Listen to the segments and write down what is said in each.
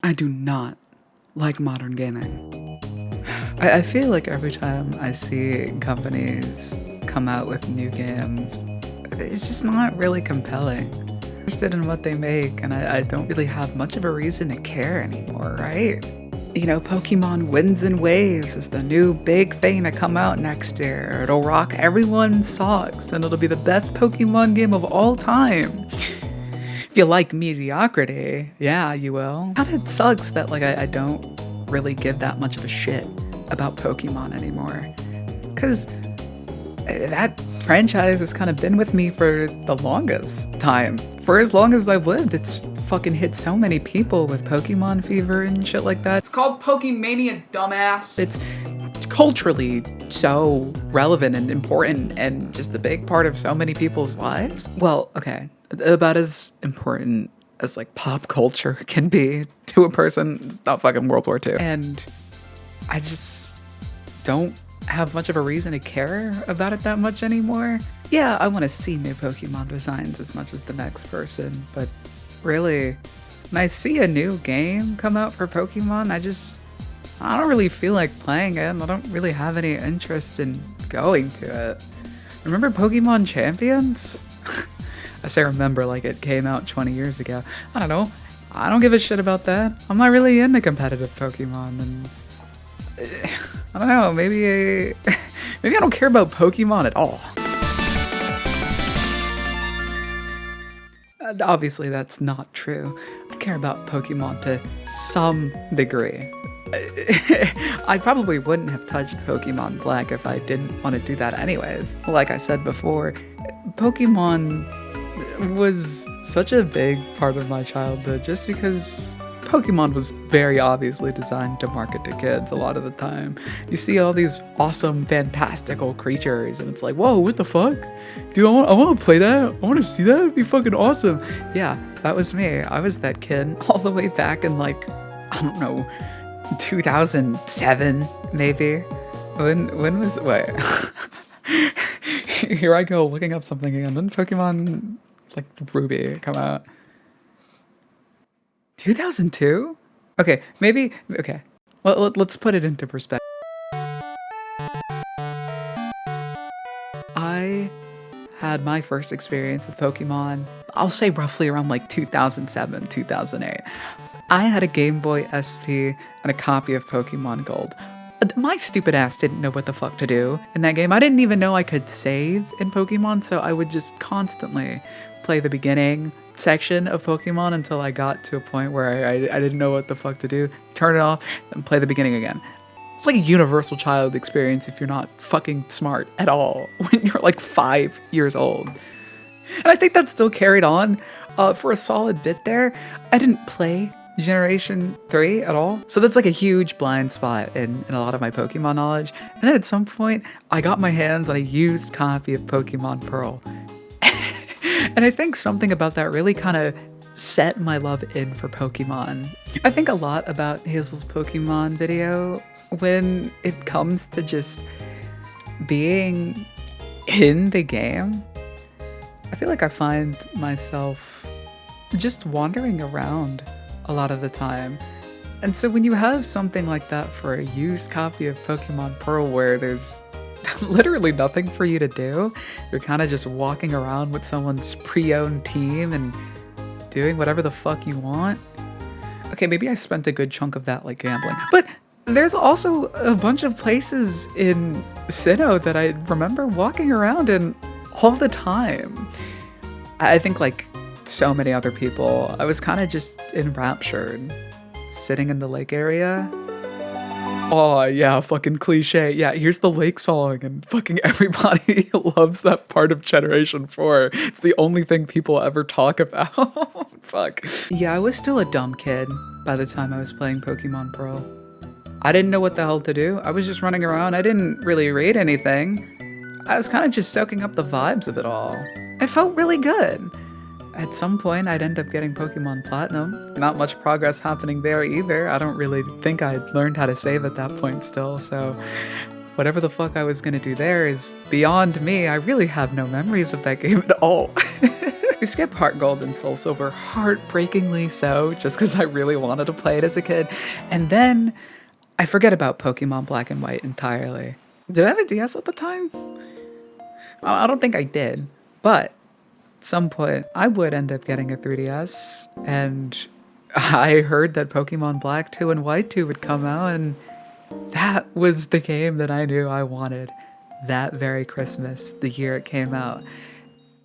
I do not like modern gaming. I feel like every time I see companies come out with new games, it's just not really compelling. I'm interested in what they make, and I don't really have much of a reason to care anymore, right? You know, Pokemon Winds and Waves is the new big thing to come out next year. It'll rock everyone's socks, and it'll be the best Pokemon game of all time. If you like mediocrity, yeah, you will. Kinda sucks that like I don't really give that much of a shit about Pokemon anymore. Cause that franchise has kind of been with me for the longest time. For as long as I've lived, it's fucking hit so many people with Pokemon fever and shit like that. It's called Pokemania, dumbass. It's culturally so relevant and important and just a big part of so many people's lives. Well, okay, about as important as like pop culture can be to a person. It's not fucking World War II. And I just don't have much of a reason to care about it that much anymore. Yeah, I want to see new Pokemon designs as much as the next person, but really, when I see a new game come out for Pokemon, I don't really feel like playing it, and I don't really have any interest in going to it. Remember Pokemon Champions? I say remember like it came out 20 years ago. I don't know. I don't give a shit about that. I'm not really into competitive Pokemon, and I don't know, maybe I don't care about Pokemon at all. Obviously, that's not true. I care about Pokemon to some degree. I probably wouldn't have touched Pokemon Black if I didn't want to do that anyways. Like I said before, Pokemon was such a big part of my childhood just because Pokemon was very obviously designed to market to kids a lot of the time. You see all these awesome, fantastical creatures, and it's like, whoa, what the fuck? Dude, I want to play that. I want to see that. It'd be fucking awesome. Yeah, that was me. I was that kid all the way back in like, I don't know, 2007, maybe. When was, wait. Here I go looking up something again. When did Pokemon, like, Ruby come out? 2002? Okay, maybe, okay. Well, let's put it into perspective. I had my first experience with Pokemon, I'll say roughly around like 2007, 2008. I had a Game Boy SP and a copy of Pokemon Gold. My stupid ass didn't know what the fuck to do in that game. I didn't even know I could save in Pokemon, so I would just constantly play the beginning section of Pokemon until I got to a point where I didn't know what the fuck to do, turn it off, and play the beginning again. It's like a universal child experience if you're not fucking smart at all when you're like 5 years old. And I think that still carried on for a solid bit there. I didn't play Generation 3 at all, so that's like a huge blind spot in a lot of my Pokemon knowledge. And then at some point, I got my hands on a used copy of Pokemon Pearl. And I think something about that really kind of set my love in for Pokemon. I think a lot about Hazel's Pokemon video when it comes to just being in the game. I feel like I find myself just wandering around a lot of the time. And so when you have something like that for a used copy of Pokemon Pearl where there's literally nothing for you to do, you're kind of just walking around with someone's pre-owned team and doing whatever the fuck you want. Okay, maybe I spent a good chunk of that like gambling, but there's also a bunch of places in Sinnoh that I remember walking around in all the time. I think like so many other people, I was kind of just enraptured sitting in the lake area. Oh yeah, fucking cliche. Yeah, here's the lake song, and fucking everybody loves that part of Generation 4. It's the only thing people ever talk about. Fuck. Yeah, I was still a dumb kid by the time I was playing Pokemon Pearl. I didn't know what the hell to do. I was just running around. I didn't really read anything. I was kind of just soaking up the vibes of it all. It felt really good. At some point, I'd end up getting Pokemon Platinum. Not much progress happening there either. I don't really think I'd learned how to save at that point still, so whatever the fuck I was gonna do there is beyond me. I really have no memories of that game at all. We skipped Heart Gold and Soul Silver, heartbreakingly so, just because I really wanted to play it as a kid. And then I forget about Pokemon Black and White entirely. Did I have a DS at the time? I don't think I did, but at some point I would end up getting a 3DS, and I heard that Pokemon Black 2 and White 2 would come out, and that was the game that I knew I wanted that very Christmas, the year it came out.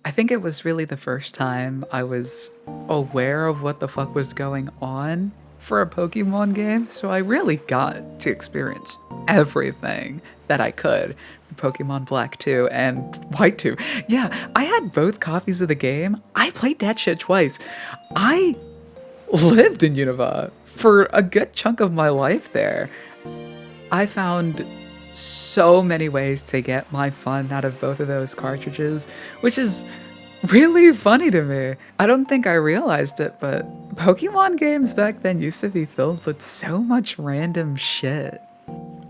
I think it was really the first time I was aware of what the fuck was going on for a Pokemon game, so I really got to experience everything that I could for Pokemon Black 2 and White 2. Yeah, I had both copies of the game. I played that shit twice. I lived in Unova for a good chunk of my life there. I found so many ways to get my fun out of both of those cartridges, which is really funny to me. I don't think I realized it, but Pokemon games back then used to be filled with so much random shit.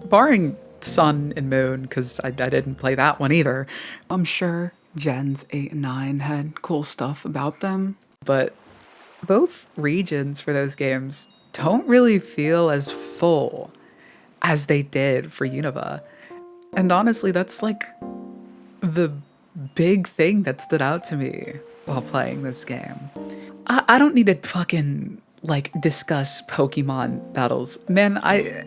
Barring Sun and Moon, because I didn't play that one either. I'm sure Gens 8 and 9 had cool stuff about them, but both regions for those games don't really feel as full as they did for Unova. And honestly, that's like the big thing that stood out to me while playing this game. I don't need to fucking like discuss Pokemon battles. Man, I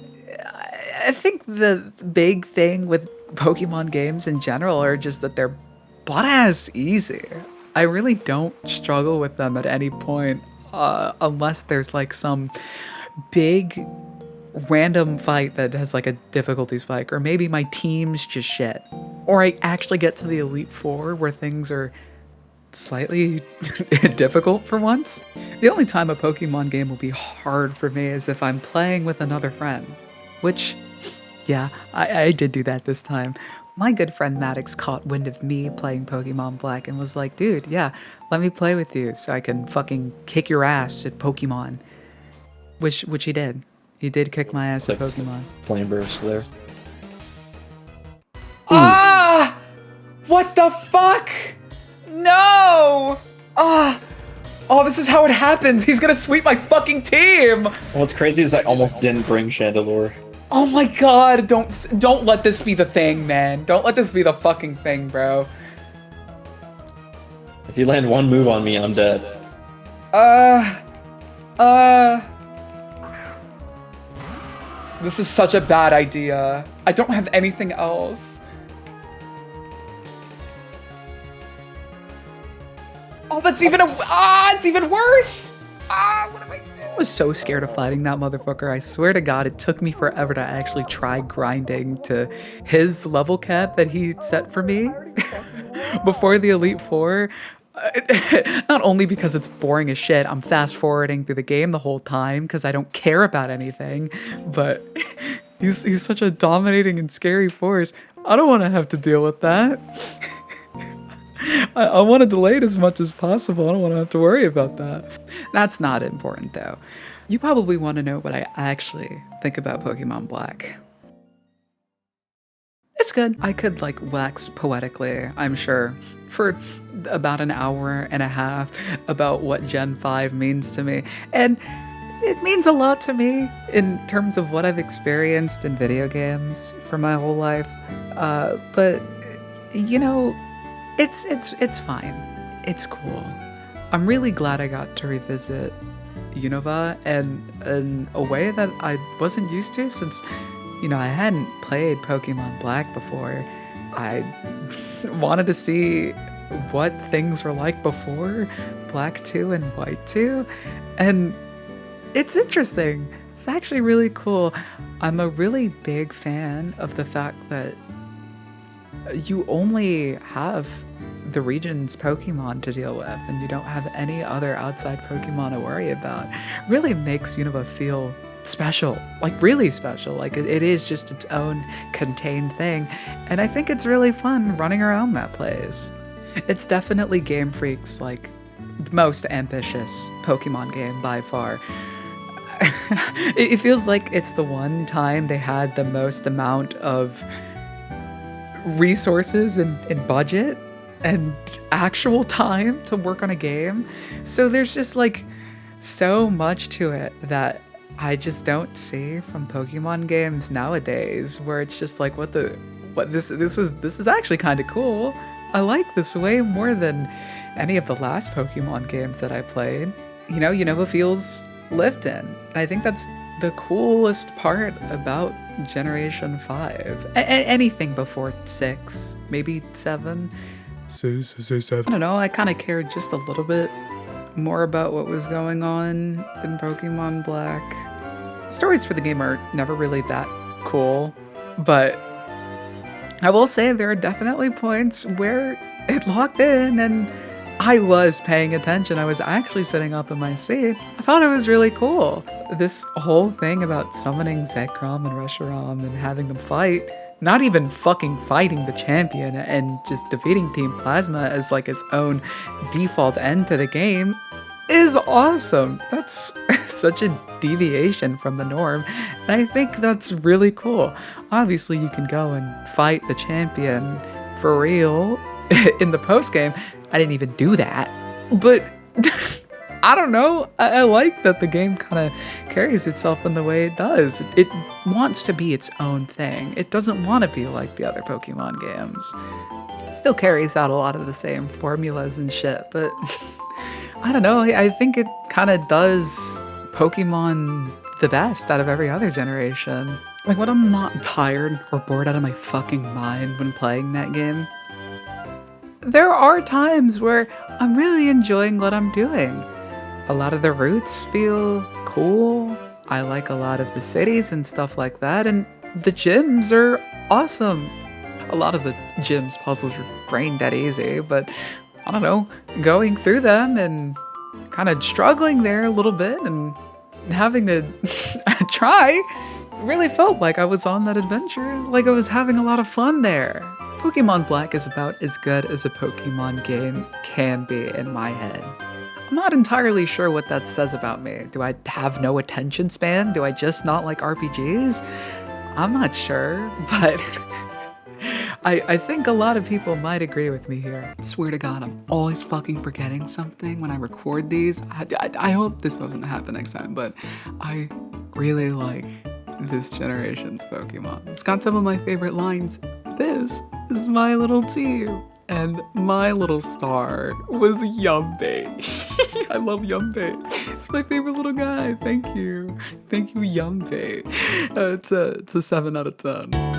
think the big thing with Pokemon games in general are just that they're butt-ass easy. I really don't struggle with them at any point unless there's like some big random fight that has like a difficulty spike, or maybe my team's just shit, or I actually get to the Elite Four where things are slightly difficult for once. The only time a Pokemon game will be hard for me is if I'm playing with another friend, which, yeah, I did do that this time. My good friend Maddox caught wind of me playing Pokemon Black and was like, dude, yeah, let me play with you so I can fucking kick your ass at Pokemon. Which he did. He did kick my ass at Pokemon. Flame burst there. Ah! What the fuck? No! Ah! Oh, this is how it happens. He's gonna sweep my fucking team! What's crazy is I almost didn't bring Chandelure. Oh my god, don't let this be the thing, man. Don't let this be the fucking thing, bro. If you land one move on me, I'm dead. This is such a bad idea. I don't have anything else. Oh, that's even it's even worse! What am I doing? I was so scared of fighting that motherfucker. I swear to God, it took me forever to actually try grinding to his level cap that he set for me before the Elite Four. Not only because it's boring as shit, I'm fast forwarding through the game the whole time because I don't care about anything, but he's such a dominating and scary force. I don't want to have to deal with that. I want to delay it as much as possible. I don't want to have to worry about that. That's not important though. You probably want to know what I actually think about Pokemon Black. It's good. I could like wax poetically, I'm sure, for about an hour and a half about what Gen 5 means to me. And it means a lot to me in terms of what I've experienced in video games for my whole life. But you know, it's fine. It's cool. I'm really glad I got to revisit Unova and in a way that I wasn't used to since, you know, I hadn't played Pokemon Black before. I wanted to see what things were like before Black 2 and White 2, and it's interesting. It's actually really cool. I'm a really big fan of the fact that you only have the region's Pokemon to deal with, and you don't have any other outside Pokemon to worry about. Really makes Unova feel special, like really special. Like it is just its own contained thing, and I think it's really fun running around that place. It's definitely Game Freak's like the most ambitious Pokemon game by far. It feels like it's the one time they had the most amount of resources and budget and actual time to work on a game. So there's just like so much to it that I just don't see from Pokemon games nowadays, where it's just like this is actually kind of cool. I like this way more than any of the last Pokemon games that I played. You know, Unova feels lived in. And I think that's the coolest part about Generation 5. Anything before 6, maybe 7. Say 7. I don't know, I kind of cared just a little bit more about what was going on in Pokemon Black. Stories for the game are never really that cool, but I will say there are definitely points where it locked in and I was paying attention. I was actually sitting up in my seat. I thought it was really cool. This whole thing about summoning Zekrom and Reshiram and having them fight, not even fucking fighting the champion and just defeating Team Plasma as like its own default end to the game is awesome. That's such a deviation from the norm, and I think that's really cool. Obviously, you can go and fight the champion for real in the post game. I didn't even do that, but I don't know. I like that the game kind of carries itself in the way it does. It wants to be its own thing. It doesn't want to be like the other Pokemon games. It still carries out a lot of the same formulas and shit, but I don't know. I think it kind of does Pokemon the best out of every other generation. Like when I'm not tired or bored out of my fucking mind when playing that game, there are times where I'm really enjoying what I'm doing. A lot of the routes feel cool. I like a lot of the cities and stuff like that, and the gyms are awesome. A lot of the gyms puzzles are brain dead easy, but I don't know, going through them and kind of struggling there a little bit and having to try really felt like I was on that adventure, like I was having a lot of fun there. Pokemon Black is about as good as a Pokemon game can be in my head. I'm not entirely sure what that says about me. Do I have no attention span? Do I just not like RPGs? I'm not sure, but I think a lot of people might agree with me here. I swear to God, I'm always fucking forgetting something when I record these. I hope this doesn't happen next time, but I really like this generation's Pokemon. It's got some of my favorite lines. This is my little team, and my little star was Yumpei. I love Yumpei. It's my favorite little guy. Thank you, Yumpei. It's a 7 out of 10.